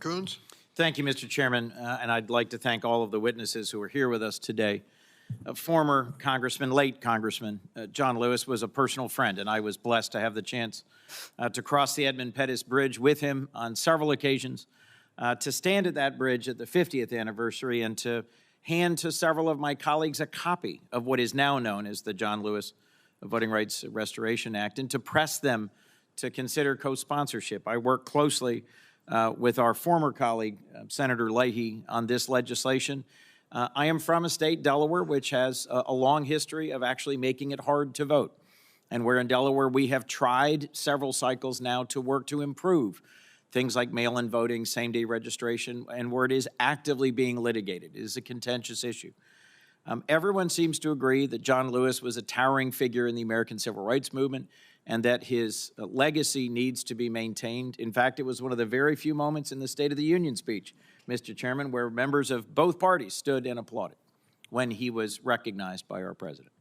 Coons. Thank you, Mr. Chairman, and I'd like to thank all of the witnesses who are here with us today. Former Congressman, late Congressman, John Lewis was a personal friend, and I was blessed to have the chance to cross the Edmund Pettus Bridge with him on several occasions, to stand at that bridge at the 50th anniversary and to hand to several of my colleagues a copy of what is now known as the John Lewis Voting Rights Restoration Act, and to press them to consider co-sponsorship. I work closely with our former colleague, Senator Leahy, on this legislation. I am from a state, Delaware, which has a long history of actually making it hard to vote. And where in Delaware we have tried several cycles now to work to improve things like mail-in voting, same-day registration, and where it is actively being litigated. It is a contentious issue. Everyone seems to agree that John Lewis was a towering figure in the American Civil Rights Movement and that his legacy needs to be maintained. In fact, it was one of the very few moments in the State of the Union speech, Mr. Chairman, where members of both parties stood and applauded when he was recognized by our president.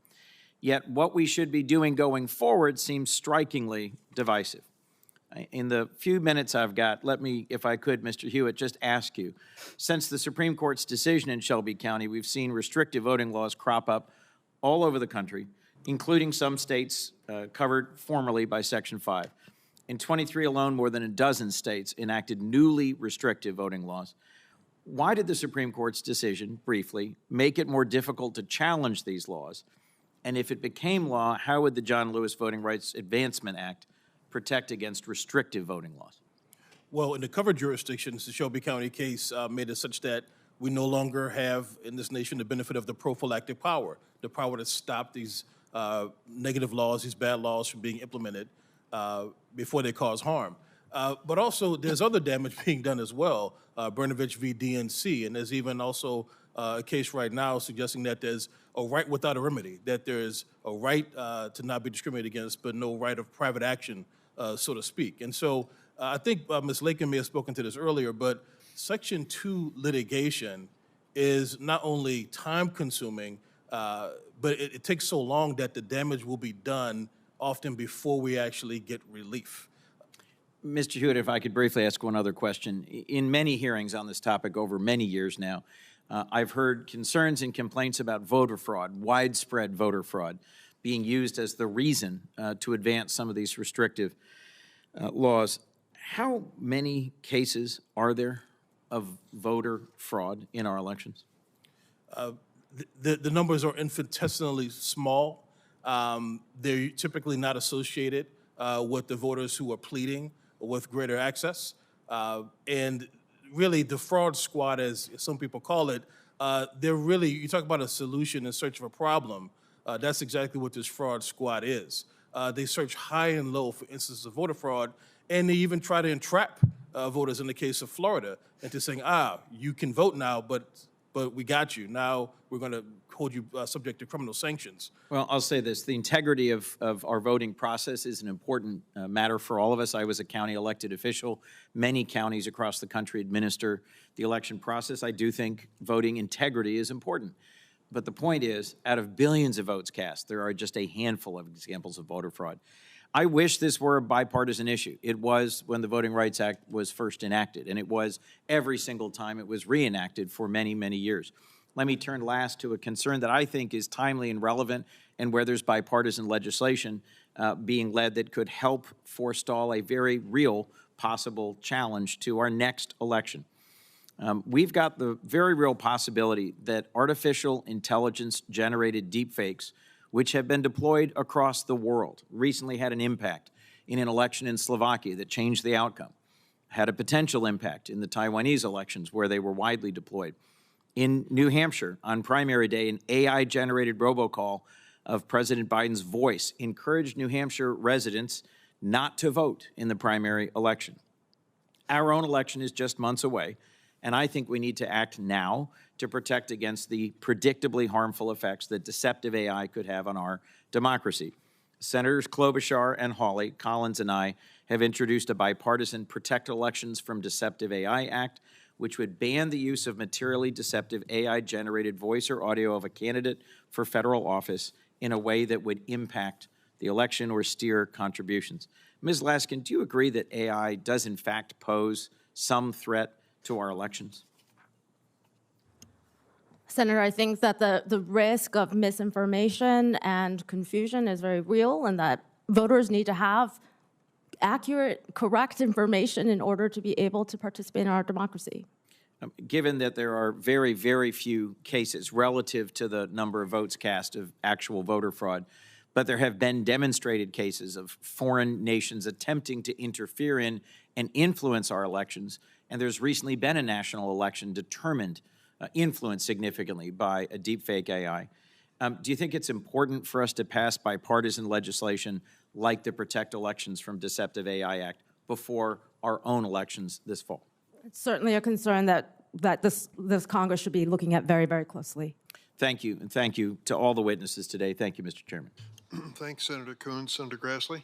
Yet what we should be doing going forward seems strikingly divisive. In the few minutes I've got, let me, if I could, Mr. Hewitt, just ask you, since the Supreme Court's decision in Shelby County, we've seen restrictive voting laws crop up all over the country, including some states covered formerly by Section 5. In 23 alone, more than a dozen states enacted newly restrictive voting laws. Why did the Supreme Court's decision, briefly, make it more difficult to challenge these laws? And if it became law, how would the John Lewis Voting Rights Advancement Act protect against restrictive voting laws? Well, in the covered jurisdictions, the Shelby County case made it such that we no longer have in this nation the benefit of the prophylactic power, the power to stop these negative laws, these bad laws from being implemented before they cause harm. But also, there's other damage being done as well, Brnovich v. DNC, and there's even also a case right now suggesting that there's a right without a remedy, that there's a right to not be discriminated against, but no right of private action, so to speak. And so I think Ms. Lakin may have spoken to this earlier, but Section 2 litigation is not only time-consuming, but it takes so long that the damage will be done often before we actually get relief. Mr. Hewitt, if I could briefly ask one other question. In many hearings on this topic over many years now, I've heard concerns and complaints about voter fraud, widespread voter fraud, being used as the reason to advance some of these restrictive laws. How many cases are there of voter fraud in our elections? The numbers are infinitesimally small. They're typically not associated with the voters who are pleading with greater access. And really, the fraud squad, as some people call it, they're really, you talk about a solution in search of a problem, that's exactly what this fraud squad is. They search high and low for instances of voter fraud, and they even try to entrap voters in the case of Florida into saying, you can vote now, but we got you. Now we're going to hold you subject to criminal sanctions. Well, I'll say this. The integrity of our voting process is an important matter for all of us. I was a county elected official. Many counties across the country administer the election process. I do think voting integrity is important. But the point is, out of billions of votes cast, there are just a handful of examples of voter fraud. I wish this were a bipartisan issue. It was when the Voting Rights Act was first enacted, and it was every single time it was reenacted for many, many years. Let me turn last to a concern that I think is timely and relevant, and where there's bipartisan legislation being led that could help forestall a very real possible challenge to our next election. We've got the very real possibility that artificial intelligence-generated deepfakes, which have been deployed across the world, recently had an impact in an election in Slovakia that changed the outcome, had a potential impact in the Taiwanese elections where they were widely deployed. In New Hampshire, on primary day, an AI-generated robocall of President Biden's voice encouraged New Hampshire residents not to vote in the primary election. Our own election is just months away, and I think we need to act now to protect against the predictably harmful effects that deceptive AI could have on our democracy. Senators Klobuchar and Hawley, Collins and I have introduced a bipartisan Protect Elections from Deceptive AI Act, which would ban the use of materially deceptive AI-generated voice or audio of a candidate for federal office in a way that would impact the election or steer contributions. Ms. Laskin, do you agree that AI does in fact pose some threat to our elections? Senator, I think that the risk of misinformation and confusion is very real, and that voters need to have accurate, correct information in order to be able to participate in our democracy. Given that there are very, very few cases relative to the number of votes cast of actual voter fraud, but there have been demonstrated cases of foreign nations attempting to interfere in and influence our elections, and there's recently been a national election determined, influenced significantly by a deepfake AI. Do you think it's important for us to pass bipartisan legislation like the Protect Elections from Deceptive AI Act before our own elections this fall? It's certainly a concern that this Congress should be looking at very, very closely. Thank you, and thank you to all the witnesses today. Thank you, Mr. Chairman. Thanks, Senator Coons. Senator Grassley?